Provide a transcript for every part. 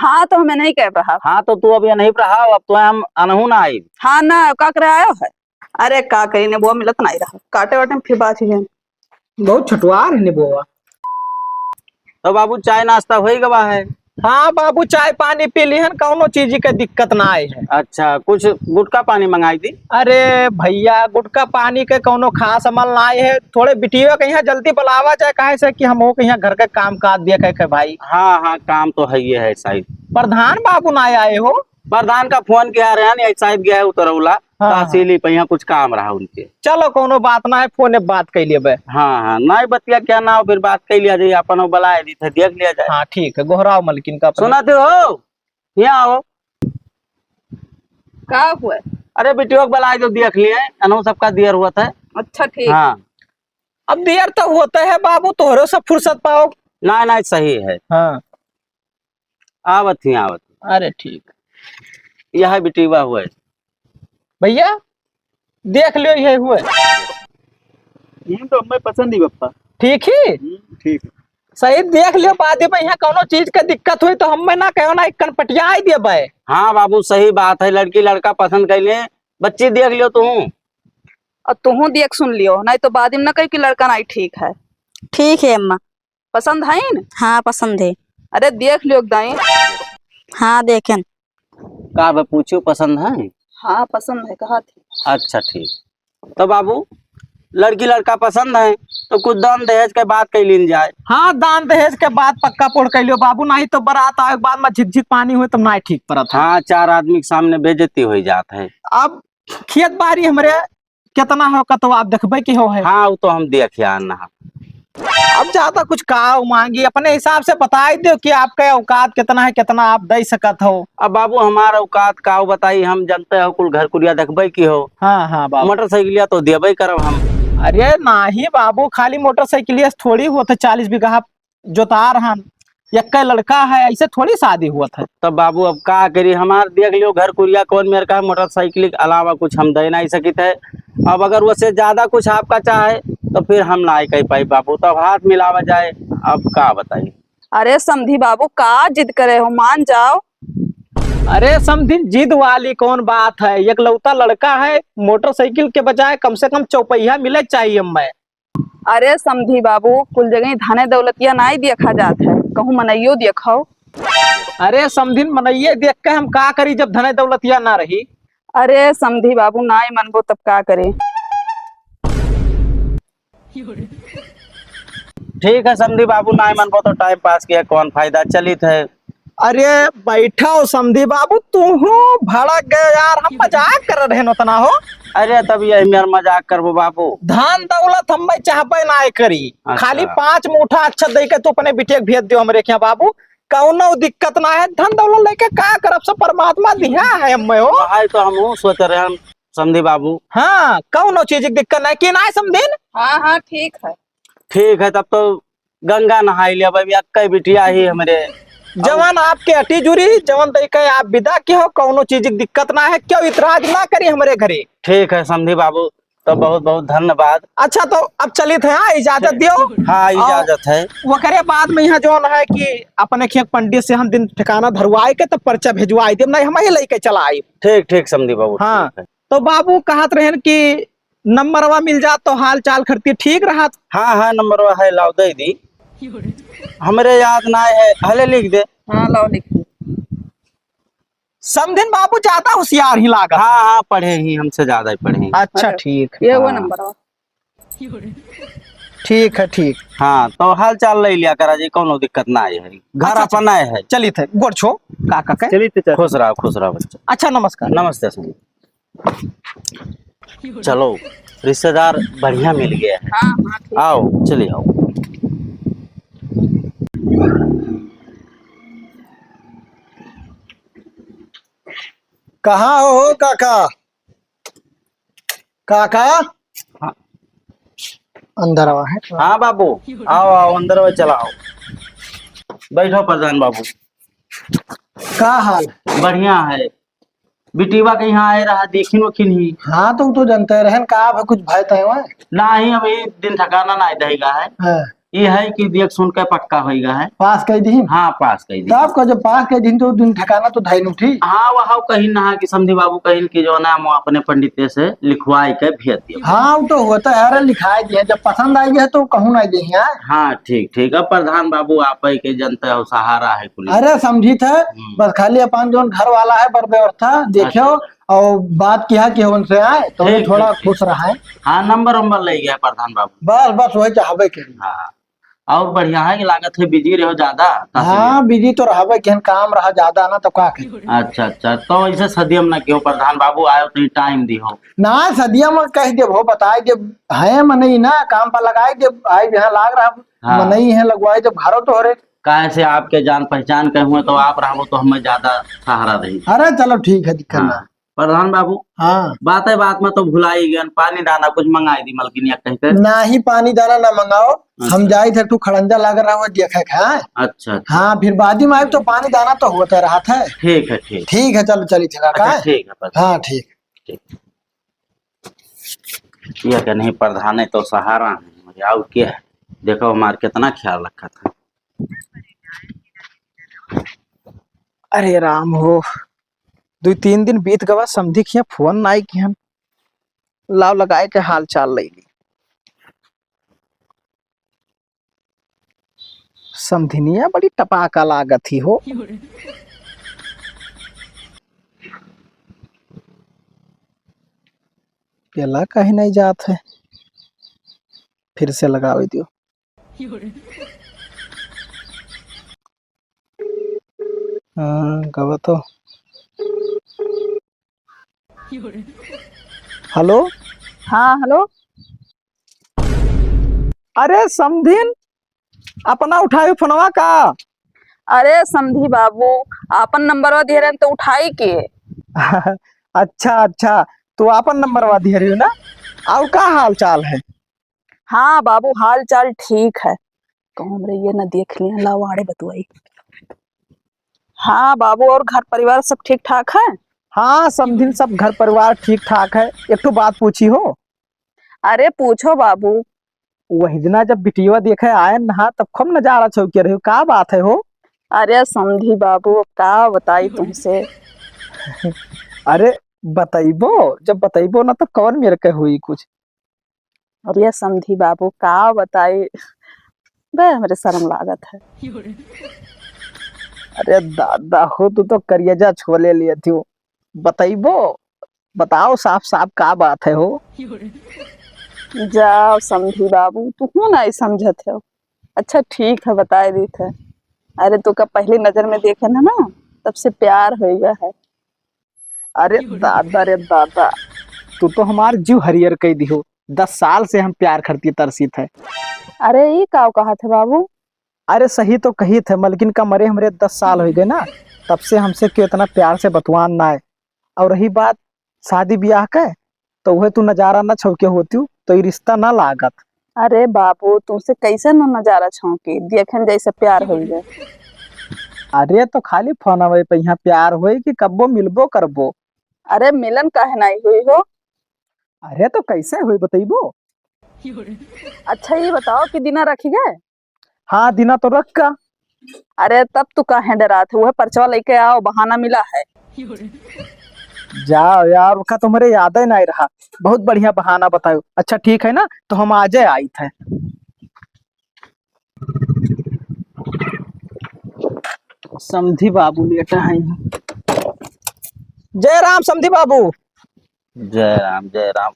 हाँ तो हमें नहीं कह रहा। हाँ तो तू अब ये नहीं रहा, अब तो हम अनहू ना आई। हाँ ना का करे आयो है। अरे का करी ने वो मिलत नहीं रहा, काटे वाटे में फिर बात ही है। बहुत छटवार है निबोआ। तो बाबू चाय नाश्ता हो गवा है? हाँ बाबू चाय पानी पी लिहन, कौनो चीज के दिक्कत ना आए है। अच्छा, कुछ गुटका पानी मंगाई थी? अरे भैया गुटका पानी के कौनो खास अमल ना आए है, थोड़े बिटियो के यहाँ जल्दी बुलावा जाए, काहे से कि हम हो के यहाँ घर के काम काज दिया कह के भाई। हाँ हाँ, काम तो है ही है शायद। प्रधान बाबू ना आए हो? प्रधान का फोन किया रहे हैं, शायद गया है उतरौला तहसीली पे, यहाँ कुछ काम रहा उनके। चलो कोनो बात ना है, फोन बात कर लिए। हाँ हाँ, नहीं बतिया क्या ना हो, फिर बात कर लिया जाए, अपन बुलाए दी थे देख लिया जाए। हाँ ठीक है, गोहराव मलकिन का सुनाते हो? यहाँ आओ। का हुआ? अरे बेटियों को बुलाए जो देख लिए, अनु सबका देर हुआ था। अच्छा ठीक। हाँ अब देर तो होता है बाबू, तोहरो सब फुर्सत पाओ। ना ना सही है। हाँ आवत थी आवत। अरे ठीक, यह बेटीवा हुआ भैया देख लियो ये हुए। ये तो हमें पसंद ही बप्पा। ठीक ही ठीक सही देख लियो, बाद में यहाँ कोनो चीज के दिक्कत हुई तो हमें ना कहो ना, एक कनपटिया आई दे भाई। हाँ बाबू सही बात है, लड़की लड़का पसंद कर लिए, बच्ची देख लियो तू। और तुहू देख सुन लियो, नहीं तो बाद में ना कही कि लड़का नहीं ठीक है। ठीक है अम्मा। पसंद है न? हाँ पसंद है। अरे देख लियो दाई। हाँ देखें। का बे पूछियो पसंद है? हाँ पसंद है कहा थी। अच्छा ठीक। तो बाबू लड़की लड़का पसंद है तो कुछ दान दहेज के बात कर लीन जाए। हाँ दान दहेज के बाद पक्का पोड़ कर लियो बाबू, नहीं तो बारात आए के बाद में झिकझिक पानी हुए तो ना ठीक पड़त। हाँ, चार आदमी के सामने बेइज्जती हो जात है। अब खेत बाड़ी हमरे कितना हो का तो आप देखबे की हो है। हाँ वो तो हम देखिए ना। अब ज्यादा कुछ का मांगी, अपने हिसाब से बता दो कि आपका औकात कितना है, कितना आप दे सकत हो। अब बाबू हमारा औकात का बताई, हम जानते हो कुल घर कुरिया देखबे की हो। हाँ हाँ बाबू। मोटरसाइकिलिया तो देबे करब हम। अरे नाही बाबू, खाली मोटरसाइकिल थोड़ी होता, 40 बीघा जोतार हम, एक लड़का है, ऐसे थोड़ी शादी हुआ था। तब बाबू अब का करी, हमार देख लियो घर कुरिया कौन मेरे का, मोटरसाइकिल के अलावा कुछ हम दे नहीं सकित है। अब अगर उससे ज्यादा कुछ आपका चाहे तो फिर हम ना कह पाई बाबू, तब हाथ मिलावा जाए। अब का बताइए। अरे समधी बाबू का जिद करे हो, मान जाओ। अरे समझिन जिद वाली कौन बात है, एक लौता लड़का है, मोटरसाइकिल के बजाय कम से कम चौपहिया मिले चाहिए। मैं अरे समधी बाबू कुल जगह धने दौलतिया नहीं देखा जात है, कहूँ मनइयो देखो। अरे समझिन मनइये देख के हम का करी जब धने दौलतिया ना रही। अरे समधी बाबू ना ही मनबो तब का करे। ठीक है समधी बाबू, ना मनबो तो टाइम पास किया कौन फायदा, चलित है। अरे बैठो समधी बाबू, तू हो भड़क गए यार, हम मजाक कर रहे न तना हो। अरे तब यही मेरा मजाक करबो बाबू। धन दौलत हम चाहबे ना करी, अच्छा। खाली 5 मुठा अच्छा दे के तू अपने बिटिया के भेज दियो हमरे क्या बाबू, कौनो दिक्कत ना है। धन दौलत लेके का करब, सब परमात्मा दिया है हमें हो। हाय तो हम सोच रहे हैं समधी बाबू। हाँ कौनो चीज की दिक्कत नहीं कि ना समझिन। हाँ हाँ ठीक है। ठीक है तब तो गंगा नहाई लिया भाई, कई बिटिया ही हमारे। जवान आपके अटी जुरी जवान तरीके आप विदा के हो, कौनो चीज की दिक्कत ना है, क्यों इतराज ना करी हमारे घरे। ठीक है समधी बाबू, तो बहुत बहुत धन्यवाद। अच्छा तो अब चलित है, हाँ इजाजत दियो। हाँ इजाजत है। वो करे बाद में यहाँ जो है कि अपने खेत पंडित से हम दिन ठिकाना धरवाए के तो पर्चा भेजवाई दे, नहीं हम ही लेके चला आई। ठीक ठीक समधी बाबू। हाँ ठीक है। तो बाबू कहत रहे कि नंबरवा मिल जात तो हाल चाल करती ठीक रहा। हाँ हाँ नंबर है, लाओ दे दी, हमरे याद ना है, हले लिख दे। हाँ लाओ लिख दो। समझिन बाबू ज्यादा होशियार ही लागा। हाँ हाँ पढ़े ही, हमसे ज्यादा ही पढ़े ही। अच्छा ठीक, ये वो हाँ। नंबर ठीक है ठीक। हाँ तो हाल चाल ले लिया करा जी, कोनो दिक्कत ना है, घर अच्छा, अपन आए है। चलिए थे गोड़ छो काका के। चलिए खुश रहा बच्चा। अच्छा नमस्कार। नमस्ते समधी। चलो रिश्तेदार बढ़िया मिल गया है। हाँ हाँ ठीक। आओ चलिए आओ। कहाँ हो काका? काका हाँ। अंदर आवा है। हाँ बाबू आओ आओ अंदर में चला आओ, बैठो प्रधान बाबू। का हाल? बढ़िया है, बिटिवा के यहाँ आए रहा देखिन वखिन ही। हाँ तो जानते रहन का अब कुछ भय तय हुआ ना ही अभी दिन ठकाना ना देगा है। है। ये है कि देख सुन के पक्का हो गया है। पास कह दी हाँ पास कही दी। तब को जब पास कह दी तो दिन ठिकाना तो धाई उठी। हाँ वहाँ कहीं ना कि समझी बाबू कहीं की जो ना हम अपने पंडित से लिखवाई के भेज दिए। हाँ वो तो होता है, अरे लिखाई दिए जब पसंद आई है तो कहूँ नहीं दी है। हाँ ठीक ठीक। अब प्रधान बाबू आप ही के जनता हो सहारा है कुल। अरे समझी थे बस खाली अपन जो घर वाला है बर व्यवस्था देखियो और बात किया कि उनसे आए तो ठीक, थोड़ा ठीक, खुश रहा है। हाँ नंबर वंबर ले गया प्रधान बाबू। बस बस वही चाहबे के। हाँ और बढ़िया है कि लागत है बिजी रहो ज्यादा। हाँ बिजी तो रहबे के काम रहा ज्यादा ना तो का करे। अच्छा अच्छा तो ऐसे सदियम ना क्यों प्रधान बाबू आयो तो टाइम दी हो ना सदिया में कह दे वो बताए जब है मनई ना काम पर लगाए जब आई यहाँ लाग रहा हाँ। मनई है लगवाए जब घरों तो हो रहे। कैसे आपके जान पहचान के हुए तो आप रहो तो हमें ज्यादा सहारा रही। अरे चलो ठीक है दिक्कत ना। हाँ। प्रधान बाबू हाँ बात में तो भुला ही गया पानी दाना कुछ मंगाई दी मलकिनिया कहते। ना ही पानी दाना ना मंगाओ हम जाए थे तू खड़ंजा लाग रहा हुआ देखे है। अच्छा अच्छा हाँ फिर बाद में आए तो पानी दाना तो होता रहा था। ठीक है ठीक। ठीक है चलो चली चला का। अच्छा, ठीक है प्रधान। हाँ ठीक। ठीक यह कि नहीं प्रधान है तो सहारा है मुझे और क्या है। देखो हमारे कितना ख्याल रखा था। अरे राम हो 2-3 दिन बीत गवा समझी कि फोन ना आई कि हम लाव लगाए के हाल चाल ले ली। समझनिया बड़ी टपाका लागत ही हो। पेला कहीं नहीं जात है फिर से लगावे दियो। हाँ गवा तो हेलो। हाँ हेलो। अरे समधिन अपना उठायो फोनवा का। अरे समधी बाबू आपन नंबरवा दिए रहे तो उठाई के। अच्छा अच्छा तो आपन नंबर दिए रही हो ना। और का हाल चाल है। हाँ बाबू हाल चाल ठीक है। कहूँ हमरे ये ना देख लिया लावाड़े बतुआई। हाँ बाबू और घर परिवार सब ठीक ठाक है। हाँ समधिन सब घर परिवार ठीक ठाक है। एक तो बात पूछी हो। अरे पूछो बाबू। वही दिना जब बिटिया देखे आए नहा तब खूब नजारा चौके रही का बात है हो। अरे समधी बाबू का बताई तुमसे। अरे बताइबो जब बताइबो ना तो कौन मेरे के हुई कुछ। अरे समधी बाबू का बताई बे मेरे शर्म लागत है। अरे दादा हो तू तो करियजा छोले लिए थी। बताइबो बताओ साफ साफ का बात है हो। जाओ समधी बाबू तू क्यों नहीं समझत है। अच्छा ठीक है बताए दी थे। अरे तू का पहली नजर में देखे ना तब से प्यार हो गया है। अरे दादा रे दादा तू तो हमार जीव हरियर कह दी हो। 10 साल से हम प्यार करती तरसी थे। अरे ये का कहा थे बाबू। अरे सही तो कही थे मलकिन का मरे हमरे 10 साल हो गए ना तब से हमसे क्यों इतना प्यार से बतवान ना है। और रही बात शादी ब्याह के तो वह तू नजारा ना छौके होती तो ये रिश्ता ना लागत। अरे बाबू तुमसे कैसे ना नजारा छौकी देखन जैसे प्यार हो गए। अरे तो खाली फोन अवे पे यहाँ प्यार होई कि कब्बो मिलबो करबो। अरे मिलन काहे नहीं हुई हो। अरे तो कैसे हुई बताइबो। अच्छा ये बताओ कि दिना रखी गए। हाँ दिना तो रख का। अरे तब तू काहे डरा थे वह पर्चवा लेके आओ बहाना मिला है। जाओ यार उसका तो मेरे याद ही नहीं रहा। बहुत बढ़िया बहाना बताओ। अच्छा ठीक है ना तो हम आज आई थे। समधी बाबू बेटा है। जय राम समधी बाबू। जय राम जय राम।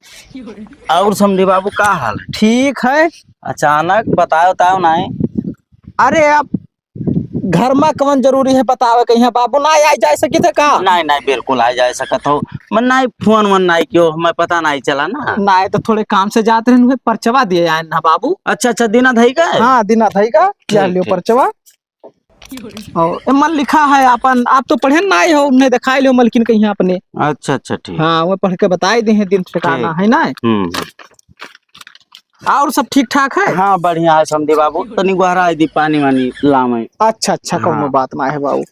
और समझी बाबू का हाल है। ठीक है। अचानक बताओ ताओ नहीं। अरे अब घर में कौन जरूरी है बतावे कहीं बाबू ना आई जा सके थे का। नहीं नहीं बिल्कुल आ जा सकत हो मन नहीं फोन वन नहीं क्यों हमें पता नहीं चला ना। ना तो थोड़े काम से जाते रहे परचवा दिए आए ना बाबू। अच्छा अच्छा दिना धई गए। हाँ दिना थई का क्या लियो ठीक। परचवा। और मन लिखा है अपन आप तो पढ़े ना आए हो उन्हें दिखाई लियो मलकिन कहीं अपने। अच्छा अच्छा ठीक। हाँ वो पढ़ के बताए दे हैं दिन ठिकाना है ना। और सब ठीक ठाक है। हाँ बढ़िया है समझी बाबू तनी गुहरा दी पानी वानी लामे। अच्छा अच्छा कौनो हाँ। बात ना है बाबू।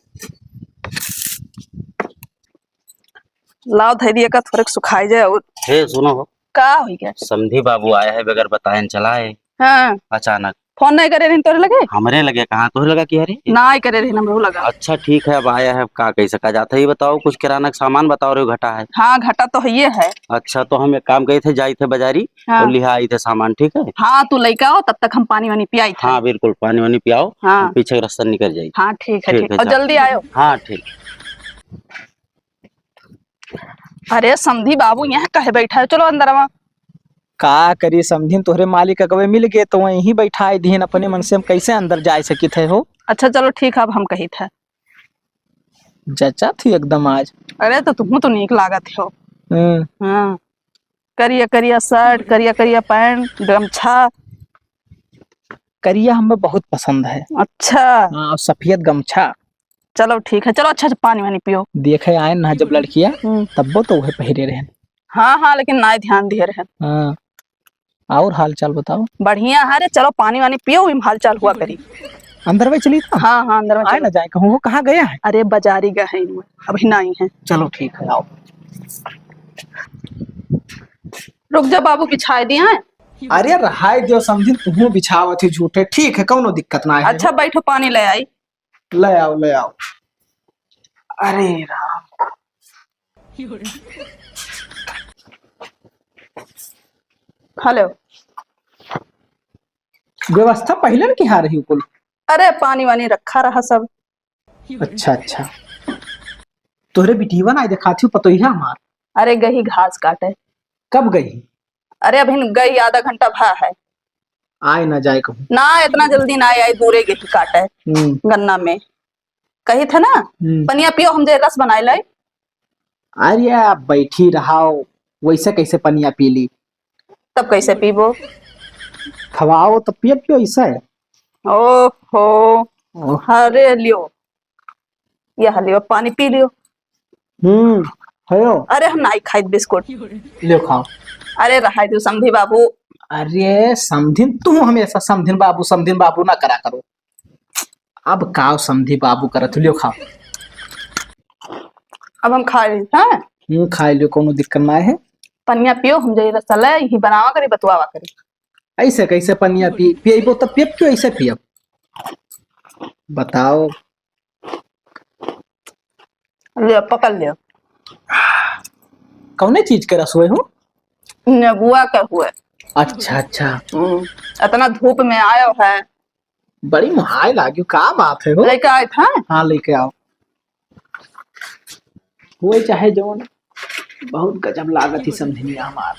लाओ धैर्य का थोड़े सुखाई जाए और हे सुनो हो का हो गया। समझी बाबू आया है बगैर बताए चला है हाँ अचानक फोन नहीं करे रही तोरे लगे? हमरे लगे कहाँ तो लगा कि अरे ना ही करे रही हमरो लगा। अच्छा ठीक है, अब आया है, अब का कह सका जाता है, ये बताओ कुछ किराना का सामान बताओ रे घटा है। हाँ घटा तो ये है। अच्छा तो हम एक काम गए थे, जाए थे बाजारी हाँ। और लिहा आई थे सामान, ठीक है। हाँ तू लइका हो तब तक हम पानी वानी पियाई थे। हाँ बिल्कुल, पानी वानी पियाओ, हाँ। हम पीछे रास्ता निकल जाए। हाँ ठीक है ठीक ठीक है, और जाओ। जल्दी आयो। हाँ ठीक। अरे समधी बाबू यहाँ कहे बैठा है, चलो अंदर आवा। का करी समझिन, तोहरे मालिक अगवे मिल गए तो वहीं बैठा दीन, अपने मन से हम कैसे अंदर जा सकी थे हो। अच्छा चलो ठीक है, अब हम कही थे। जचा थी एकदम आज। अरे तो तुम तो नीक लागत हो। हम्म। हाँ करिया करिया शर्ट, करिया करिया पैंट, गमछा। करिया हमें बहुत पसंद है। अच्छा हाँ, और सफेद गमछा। चलो ठीक है, चलो अच्छा से पानी वानी पियो। देखे आए ना जब लड़कियां, तब तो वह पहिरे रहे। हाँ हाँ लेकिन ना ध्यान दिए रहे। हाँ, और हाल चाल बताओ। बढ़िया है रे, चलो पानी वानी पियो, हाल चाल हुआ करी। अंदर में चली था। हाँ हाँ अंदर में आए चलो। ना जाए, कहूँ वो कहाँ गया है। अरे बाजारी गए हैं अभी नहीं है। चलो ठीक है, आओ। रुक जा बाबू, बिछाए दिया है। अरे रहाय दियो समझिन, तुम बिछावत ही झूठे, ठीक है, कौनो दिक्कत ना है। अच्छा बैठो, पानी ले आई। ले आओ ले आओ। अरे राम, हेलो। व्यवस्था पहले की आ रही कुल। अरे पानी वानी रखा रहा सब। अच्छा अच्छा, तोहरे बिटिया ना देखा थी पतो ही हमार। अरे गई घास काटे। कब गई। अरे अभी गई, आधा घंटा भा है। आए ना जाए कहूँ। ना इतना जल्दी ना आई, दूरे गई काटे गन्ना में। कही था ना पनिया पियो, हम जे रस बनाए लाई। अरे आप बैठी रहाओ, वैसे कैसे पनिया पी ली। तब कैसे पीबो। खवाओ तो पियो पियो ऐसे। ओहो, अरे लियो, यह लियो पानी पी लियो। हेलो। अरे हम नहीं खाई बिस्कुट। ले खाओ। अरे रहा तू समधी बाबू। अरे समधिन, तू हमेशा समधिन बाबू ना करा करो। अब काव समधी बाबू करत, लियो खाओ। अब हम खा रहे हैं। खाए लियो, कोनो दिक्कत ना है। पनिया पियो, हम जे रसला ही बनावा करी, बतुआवा करी। ऐसे कैसे पनिया पियबो तो पियब क्यों ऐसे पियब, बताओ। ले पकड़ लियो। कौने चीज के रसोई हो। नेबुआ का हुए। अच्छा अच्छा, इतना धूप में आयो है। बड़ी मुहाई लागी, का बात है हो। लेके आए था। हाँ लेके आओ। वो चाहे जो बहुत गजब लागत ही समझिया हमार।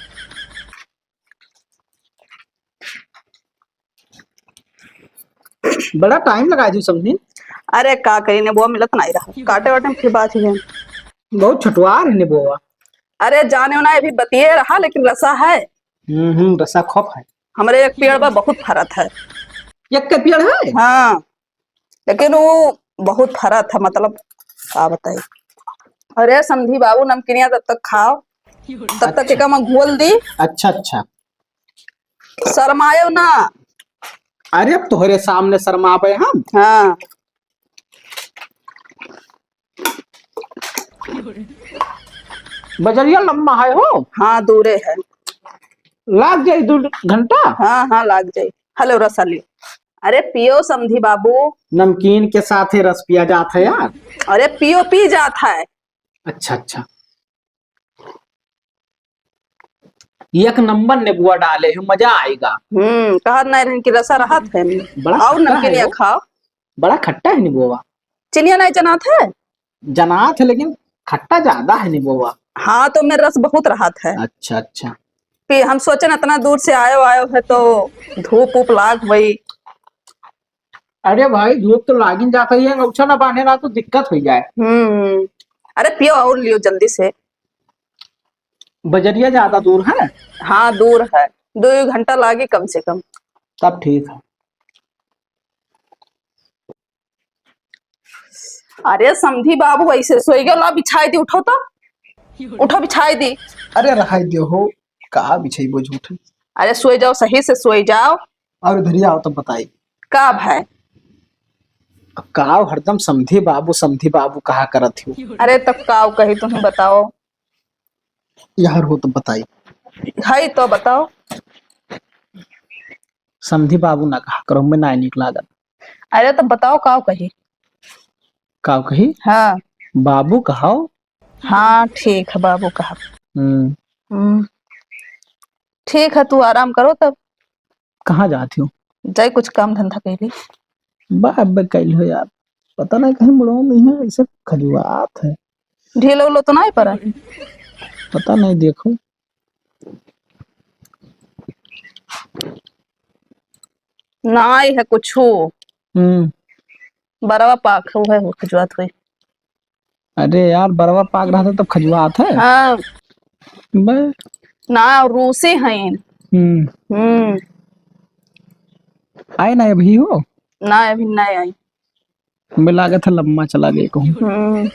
बड़ा टाइम लगा दी समझी। अरे का करी, नेबुआ मिलत नहीं रहा, काटे वाटे में फिर बात ही। बहुत छटवार है नेबुआ। अरे जाने ना अभी बतिए रहा, लेकिन रसा है। रसा खप है। हमारे एक पेड़ पर बहुत फरत है। एक के पेड़ है। हाँ लेकिन वो बहुत फरत है, मतलब क्या बताइए। अरे समधी बाबू, नमकीनिया तब तक खाओ, तब तक एक मैं घोल दी। अच्छा अच्छा, शर्मायो ना। अरे अब तोहरे सामने शर्मावे हम। हाँ बजरिया लम्बा है हो। हाँ दूरे है। लाग जाए 2 घंटा। हाँ हाँ लाग जाए। हेलो रसा लियो। अरे पियो समधी बाबू। नमकीन के साथ ही रस पिया जाता है यार। अरे पियो, पी जाता है। अच्छा अच्छा, एक नंबर नेबुआ डाले हो, मजा आएगा। कहा नहीं कि रसा रहा थे। बड़ा और खट्टा नमकीनिया है खाओ। बड़ा खट्टा है नेबुआ। चिनिया नहीं जना थे। जनात है लेकिन खट्टा ज्यादा है नेबुआ। हाँ तो मेरा रस बहुत रहा था। अच्छा अच्छा, हम सोचे इतना दूर से आयो है तो धूप उप लाग वही। अरे भाई धूप तो लागिन जाता ही है, औछा ना बांधे ना तो दिक्कत हो जाए। अरे पियो और लियो जल्दी से। बजरिया ज्यादा दूर है। हाँ दूर है, 2 घंटा लागे कम से कम। तब ठीक है। अरे समधी बाबू ऐसे सोई गयो, ला बिछाई दी, उठो तो उठो बिछाई दी। अरे रहाई दियो हो, कहा बिछाई झूठ। अरे सोई जाओ, सही से सोई जाओ। और इधर आओ तो बताई का है। काव हरदम समधी बाबू कहा करत हो। अरे तब काव कही तुम्हें बताओ। यार हो तो बताई। है तो बताओ। समधी बाबू ना कहा करो, मैं ना निकला गल। अरे तो बताओ काव कही। का कही? हाँ बाबू कहाओ। हाँ ठीक है बाबू कहा। हम्म। हम्म, ठीक है तू आराम करो तब। कहाँ जाती हो? जाए कुछ काम धंधा कर ली। अब कैल हो यार, पता नहीं कहीं मुड़ो में है ऐसे खजुआत है। ढीलो उलो तो नहीं पड़ा। पता नहीं, देखो। नाई है कुछ बराबर पाक हुआ है वो खजुआत हुई। अरे यार बरवा पाक रहा था तब खजुआत है। हाँ बे। ना रूसी हैं। हम्म आए ना अभी हो? ना अभी नहीं आई। मैं लागा था लम्बा चला गए कहूँ।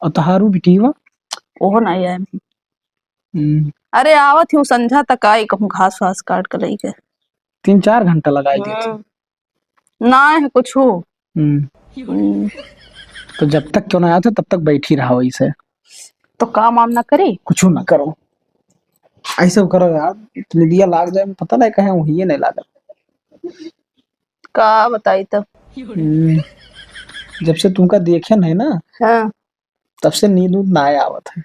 और तहारू बिटी हुआ? ओहो नहीं आई अभी। हम्म। अरे आवत हूँ संझा तक आई कहूँ घास वास काट कर रही के। 3-4 घंटा लगाई दी थी। ना है कुछ हम्म। तो जब तक क्यों ना आया था तब तक बैठी रहा वैसे। तो काम वाम ना करी। कुछ ना करो, ऐसे करो यार, इतनी दिया लाग जाए, पता नहीं कहे वही नहीं लागा। का बताई तब। जब से तुमका देखे नहीं ना, हाँ तब से नींद उद ना आवत है।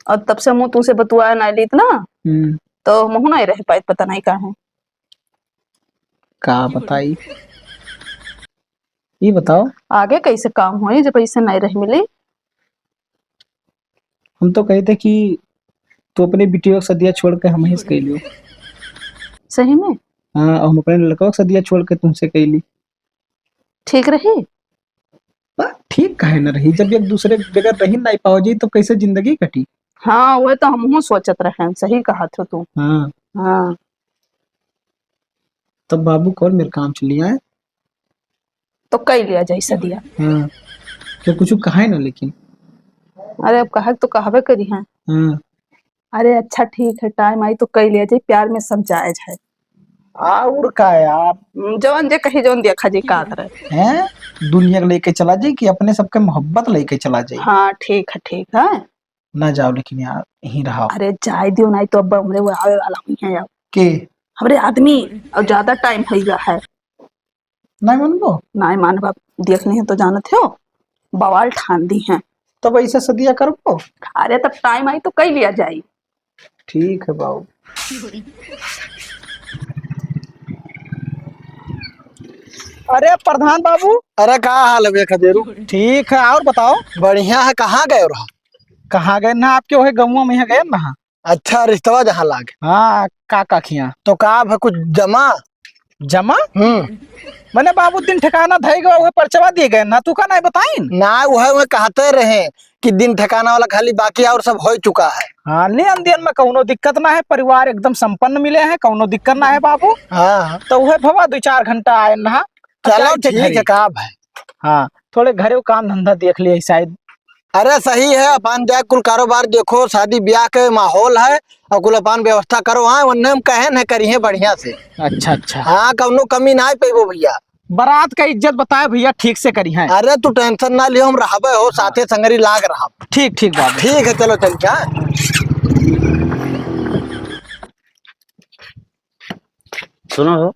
और तब से मुँह तुमसे बतुआया नहीं लीत ना, हम्म। तो मुँह नहीं रह पाए पता नहीं कहाँ है। का बताई, ये बताओ। आगे कैसे काम हुई जब पैसे नहीं रह मिली। हम तो कहते कि तू अपने बिटियों का सदिया छोड़ के हम ही से कैलियो। सही में हाँ, और हम अपने लड़कों का सदिया छोड़ के तुमसे कैली। ठीक रही। ठीक काहे न रही, जब एक दूसरे के बगैर रही नहीं पाओ जी तो कैसे जिंदगी कटी। हाँ वह तो हम सोचत रहे, सही कहा थे तू। हाँ। हाँ तब बाबू कौन मेरे काम चली आए। तो कई लिया जैसा दिया। हाँ, क्या कुछ कहा है ना लेकिन। अरे अब कहा तो कहवे करी है। हाँ। अरे अच्छा ठीक है टाइम आई तो कई लिया जाए, प्यार में सब जायज है। और का यार, जौन जे कही जौन देखा जी का तरह हैं दुनिया को लेके चला जाए कि अपने सबके मोहब्बत लेके चला जाए। हाँ ठीक है। ना जाओ लेकिन यार यहीं रहो। अरे जाए दियो नहीं तो अब हमरे वो आवे वाला हुई है यार के हमरे आदमी, और ज्यादा टाइम हो गया है। नहीं मानबो। नहीं मान बाप देखने हैं तो जानत हो बवाल ठान दी हैं। तब ऐसा सदिया करबो। अरे तब टाइम आई तो कई लिया जाए। ठीक है बाबू। अरे प्रधान बाबू। अरे का हाल है बे खदेरू? ठीक है, और बताओ। बढ़िया है। कहाँ गए रहा? कहाँ गए ना, आपके वही गाँव में गए ना। अच्छा रिश्तवा जहाँ लागे। हाँ, का खिया तो का है कुछ जमा? जमा मैंने बाबू दिन ठिकाना धई गए वह परचवा दिए गए ना, तू का नहीं बताइन ना वह कहते रहे कि दिन ठिकाना वाला खाली बाकी और सब हो चुका है। हाँ, लेन देन में कौनो दिक्कत ना है, परिवार एकदम संपन्न मिले हैं, कौनो दिक्कत ना है बाबू। हाँ तो वह भवा 2-4 घंटा आए ना। चलो ठीक है। का है? हाँ, थोड़े घरे काम धंधा देख लिए शायद। अरे सही है, अपन जाए कुल कारोबार देखो, शादी ब्याह के माहौल है और कुल अपन व्यवस्था करो। हाँ वन्ने हम कहे न करी है बढ़िया से। अच्छा। हाँ कौनो कमी ना पेबो भैया। बारात का इज्जत बताए भैया, ठीक से करी है। अरे तू टेंशन ना लियो, हम रहबे हो साथे संगरी लाग रहा। ठीक बाबू। ठीक है चलो चल क्या। सुनो हो।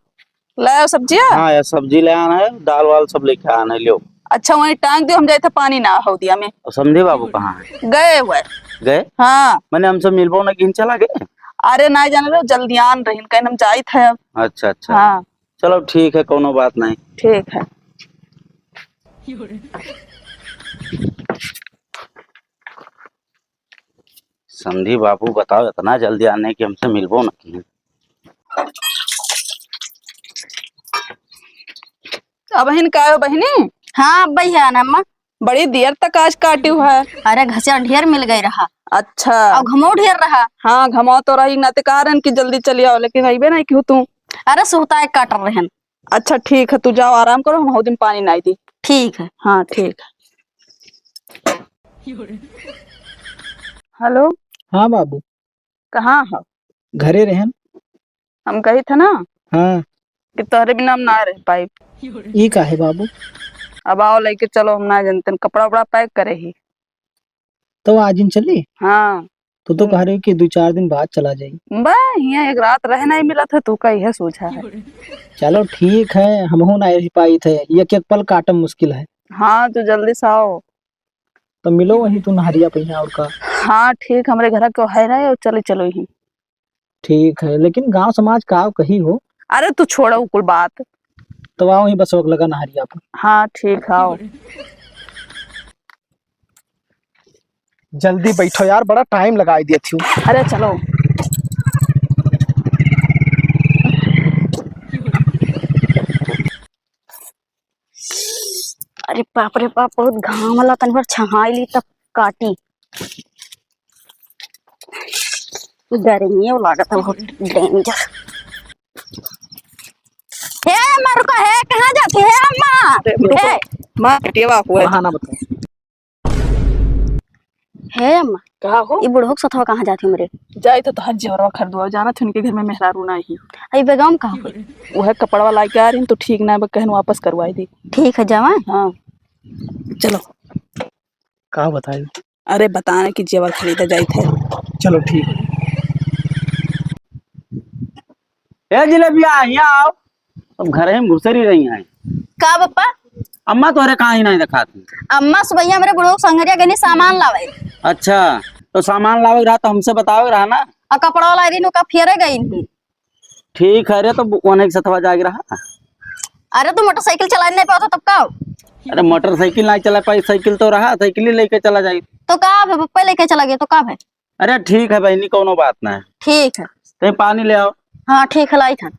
लाओ सब्जिया। हाँ यार सब्जी ले आना है, दाल वाल सब लेके आना है, लियो। अच्छा वही टांग दियो, हम जाए थे पानी ना हो दिया में। और समझे बाबू कहाँ है? गए हुए। गए? हाँ मैंने हमसे मिलबो ना कि चला गए। अरे ना जाने लो जल्दी आन रही कहीं हम जाए थे अब। अच्छा। हाँ चलो ठीक है, कोनो बात नहीं। ठीक है। समझी बाबू बताओ इतना जल्दी आने की हमसे मिलबो ना कि। अब बहन का हो बहनी। हाँ भैया ना अम्मा। बड़ी देर तक आज काटी हुआ है। अरे घसिया ढेर मिल गई रहा अच्छा और घमो ढेर रहा। हाँ घमाओ तो रही ना ते कारण की जल्दी चली आओ, लेकिन अबे नहीं क्यों तू। अरे सुहता काट रहन। अच्छा ठीक है तू जाओ आराम करो, हम दिन पानी नहीं दी। ठीक है। हाँ ठीक है। हेलो। हाँ बाबू। कहाँ हो? घरे रहन। हम कही थे ना हाँ। कि तोहरे बिना हम ना रह पाई। ये का है बाबू? अब आओ लेके चलो, हम ना जानते कपड़ा उपड़ा पैक करे ही। तो आज इन चली। हाँ तो कह रही कि 2-4 दिन बाद चला जाई। बा यहाँ एक रात रहना ही मिला था, तू का यह सोचा है। चलो ठीक है, हमहू ना रह पाई थे, एक एक पल काटम मुश्किल है। हाँ तो जल्दी से आओ। तो मिलो वही तू नहरिया पहिया और का। हाँ ठीक, हमारे घर को है ना, और चले चलो ही। ठीक है, लेकिन गांव समाज का कही हो अरे तू छोड़ो कुल बात। तो आओ ही बस वक्त लगा नहरिया पर। हाँ ठीक, आओ। जल्दी बैठो यार, बड़ा टाइम लगाई दिया थी। अरे चलो। अरे बाप रे बाप, बहुत घाम वाला, तन भर छहाई ली तब काटी। गर्मी है, वो लागत है बहुत डेंजर। हे अम्मा रुको, है कहाँ जाती है अम्मा? हे माँ बेटिया हुआ बहाना बताओ। हे अम्मा, कहा हो? ये बुढ़ो के सथवा कहाँ जाती मेरे? जाए तो हज जवरवा खरीदवा जाना थे, उनके घर में मेहरारू ना ही। अरे बेगम कहाँ हुई? वो है कपड़ा वाला के आ रही तो ठीक ना, कहन वापस करवाई दी। ठीक है जावा। हाँ चलो। कहा बताई? अरे बताना कि जेवर खरीदा जाए थे। चलो ठीक है। ए जिलेबिया यहाँ आओ, अब घर में घुसरी रही हैं। का बप्पा? अम्मा तोहरे कहाँ ही नहीं दिखाती। अम्मा सुबह मेरे बुढ़ो संगरिया गनी सामान लावे। अच्छा, तो सामान लावे रहा तो हमसे बतावे रहा ना। और कपड़ा वाला रही का फेरे गई थी। ठीक है रे, तो वन एक सतवा जाग रहा। अरे तू मोटरसाइकिल चलाने नहीं पाता तब का? अरे मोटरसाइकिल नहीं चला पाई, साइकिल तो रहा, साइकिल ही लेके चला जाए। तो का है पप्पा लेके चला गया तो का है? अरे ठीक है बहनी, कोनो बात ना है। ठीक है। तो पानी ले आओ। हाँ ठीक है, लाई था।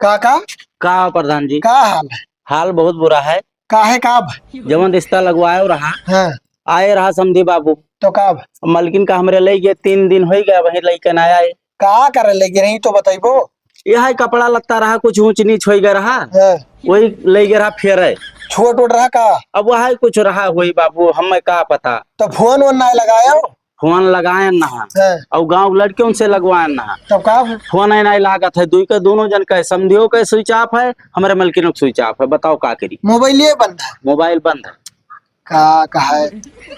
काका का प्रधान जी? का हाल है? हाल बहुत बुरा है। काहे का भाई? जवन रिश्ता लगवाए रहा, हाँ आए रहा समझी बाबू, तो का भाई? मलकिन का हमरे ले गए 3 दिन हो गया, वही लेके ना आए। का करे लेगे रही तो बताइबो। यह कपड़ा लगता रहा, कुछ ऊंच नीच हो गया रहा, हाँ, वही ले गया रहा फेरे। छोट उठ रहा का? अब वह कुछ रहा वही बाबू, हमें का पता। तो फोन वोन ना लगाया हो? फोन लगाए ना, हाँ, और गांव लड़कियों से लगवाए ना। तब का भाई? फोन है नहीं लागत है, दुई के दोनों जन का समझियो के स्विच ऑफ है, हमारे मलकिनों का स्विच ऑफ है। बताओ का करी? मोबाइल ये बंद है। मोबाइल बंद है। का कहा है?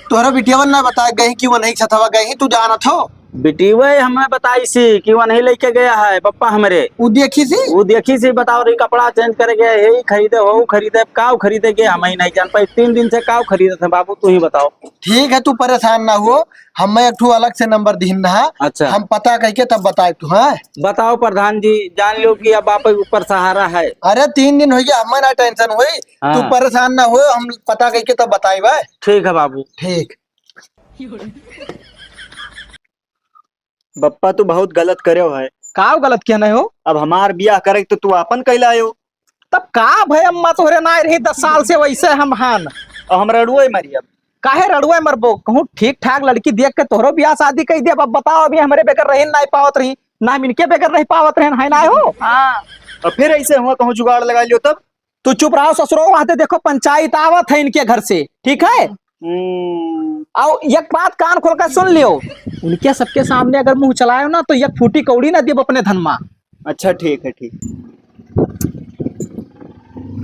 तोहरा बिटिया ना बताया गई कि वो नहीं छतवा गई, तू जाना था? बेटी वही हमें बताई सी कि वह नहीं लेके गया है पप्पा हमरे। वो देखी सी? वो देखी सी, बताओ रही कपड़ा चेंज करे गए, यही खरीदे हो खरीदे, काव खरीदे गए हम ही नहीं जान पाए। 3 दिन से काव खरीदे थे बाबू, तू ही बताओ। ठीक है, तू परेशान ना हो, हमें एक ठो अलग से नंबर दीन रहा। अच्छा। हम पता करके तब बताए तू। हाँ बताओ प्रधान जी, जान लो कि अब आप ऊपर सहारा है। अरे 3 दिन हो गया, हमें ना टेंशन हुई। हाँ। तू परेशान ना हो, हम पता करके तब बताई भाई। ठीक है बाबू। ठीक। बप्पा तू बहुत गलत करे है। का गलत किया नहीं हो? अब हमार बियाह करे तो तू अपन कैलायो। तब का भाई, अम्मा तोहरे ना रही 10 साल से वैसे हम हान। और हम रड़ुए मरी अब। काहे रड़ुए मरबो, कहूँ ठीक ठाक लड़की देख के तोहरो ब्याह शादी कर दिया। अब बताओ, अभी हमारे बेकर रही नहीं पावत रही ना, इनके बेकर रही पावत रहे है ना हो। हाँ और फिर ऐसे हुआ कहूँ जुगाड़ लगा लियो तब। तू चुप रहो ससुरो, वहां देखो पंचायत आवत है इनके घर से, ठीक है? और एक बात कान खोल कर सुन लियो, उनके सबके सामने अगर मुंह चलायो ना तो एक फूटी कौड़ी ना देव अपने धन में। अच्छा ठीक है, ठीक।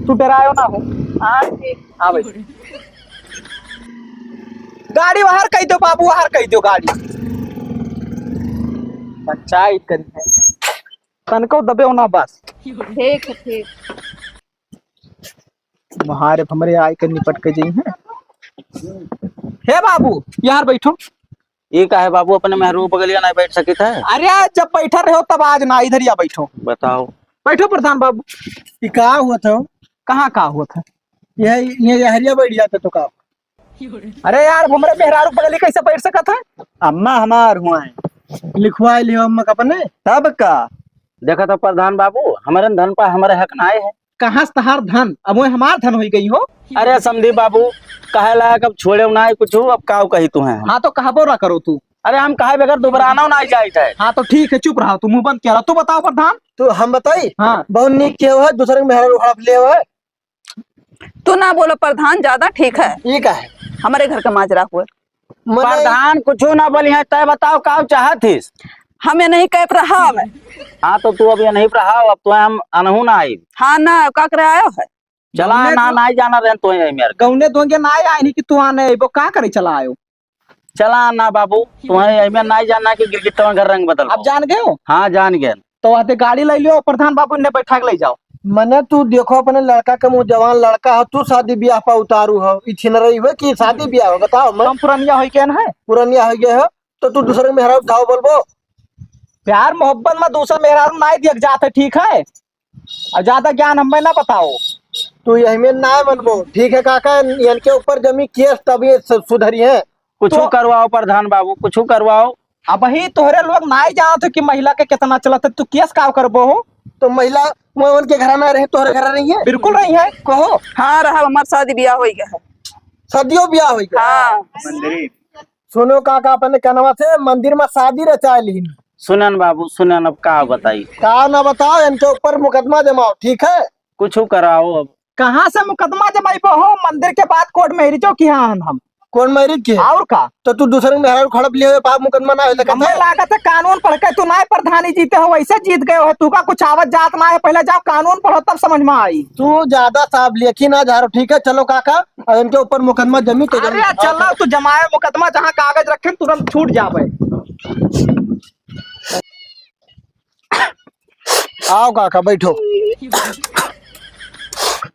तू डरायो ना हो। हाँ ठीक। हाँ भाई, गाड़ी बाहर कह दो बाबू, बाहर कह दो गाड़ी। पंचायत करी है, तनको दबे होना बस। ठीक है ठीक। महारे हमरे आय कर निपट के जी है। हे बाबू यार बैठो। ये का है बाबू, अपने मेहरू बगलिया नहीं बैठ सकी था? अरे जब बैठा रहे हो तब आज ना, इधर या बैठो। बताओ। बैठो प्रधान बाबू। ये का हुआ था? कहाँ का हुआ था? ये हरिया बैठ जाता तो का? अरे यार हमरे मेहरारू बगली कैसे बैठ सका था? अम्मा हमार हुआ है। लिखवा लियो अम्मा का अपने। तब का देखा तो प्रधान बाबू, हमारे धन पर हमारे हक ना है। कहाँ से तहार धन? अब वो हमार धन हो गई हो। अरे समझी बाबू, कहे लायक अब छोड़े ना कुछ, अब काव कही तू है। हाँ तो कहबो ना करो तू। अरे हम कहे बगैर दोबारा ना जाए थे। हाँ तो ठीक है, चुप रहा, तू मुंह बंद किया। तू बताओ प्रधान। तो हम बताई। हाँ बहुत नीक किया हुआ, दूसरे के मेहरा हड़प लिया हुआ है। तू ना बोलो प्रधान, ज्यादा ठीक है। ये का है? हमारे घर का माजरा हुआ। प्रधान कुछ ना बोली है, तय बताओ काव चाहतीस? हमें नहीं कह रहा मैं। हाँ तो तू अब ये नहीं रहा, अब तो हम अनहू ना आई। हाँ ना, का करे आयो है? चला हमने ना तो- ना जाना रहे तो यही मेरे गौने दोगे ना आए नहीं कि तू आने वो का करे चला आयो। चला ना बाबू तुम्हें यही में ना जाना कि गिरगिट घर रंग बदल अब जान गए हो हाँ जान गए तो आते गाड़ी ले लियो प्रधान बाबू ने बैठा के ले जाओ। मने तू देखो अपने लड़का के मुँह जवान लड़का हो तू शादी ब्याह पर उतारू हो इच्छिन रही हो कि शादी ब्याह हो बताओ मैं हम पुरनिया हो के ना है पुरानिया हो गए हो तो तू दूसरे में मेहरा उठाओ बोलबो प्यार मोहब्बत में दूसरा मेहरा नहीं दिख जाते ठीक है और ज्यादा ज्ञान हमें ना बताओ। तू यही में ना बनबो ठीक है काका इनके ऊपर जमी केस तभी सुधरी है कुछ तो- करवाओ प्रधान बाबू कुछ करवाओ। अब ही तोहरे लोग नहीं जानते कि महिला के कितना चलते तू केस का करबो हो। तो महिला मोहन के घर में रहे तोहरे घर नहीं है बिल्कुल नहीं है कहो। हाँ रहा हमार शादी ब्याह हो गया है। सदियों ब्याह हो गया हाँ मंदिरी सुनो काका अपने कनवा से मंदिर में शादी रचा ली सुनन बाबू सुनन अब का बताई का ना बताओ इनके ऊपर मुकदमा जमाओ ठीक है कुछ कराओ अब कहाँ से मुकदमा जमाइबो हो मंदिर के बाद कोर्ट में रिजो की हम कौन मैरिज की है? और का तो तू दूसरे में हड़प खड़प लिए हुए पाप मुकदमा ना हो सकता हमें है लागत है कानून पढ़ के तू ना प्रधानी जीते हो वैसे जीत गए हो तू का कुछ आवत जात ना है पहले जाओ कानून पढ़ो तब समझ में आई। तू ज्यादा साहब लेखी ना जा रहा ठीक है चलो काका और इनके ऊपर मुकदमा जमी तो जमी अरे चलो तू जमाए मुकदमा जहाँ कागज रखे तुरंत छूट जावे। आओ काका बैठो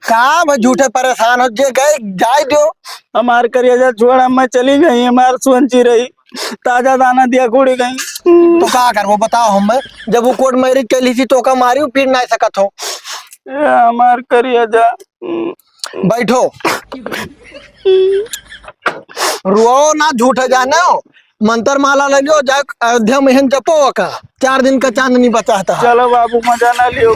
का भाई झूठे परेशान हो जे गए जाए दो हमार करिया छोड़ा मैं चली गई हमार सुनची रही ताजा दाना दिया कुड़ी गई तो का कर वो बताओ हम जब वो कोर्ट मैरिज कैली थी तो का मारी फिर नहीं सकत हो हमार करिया बैठो रो ना झूठे जाने हो मंत्र माला लगियो जा अयोध्या में जपो का 4 दिन का चांदनी बचाता है चलो बाबू मजा ना लियो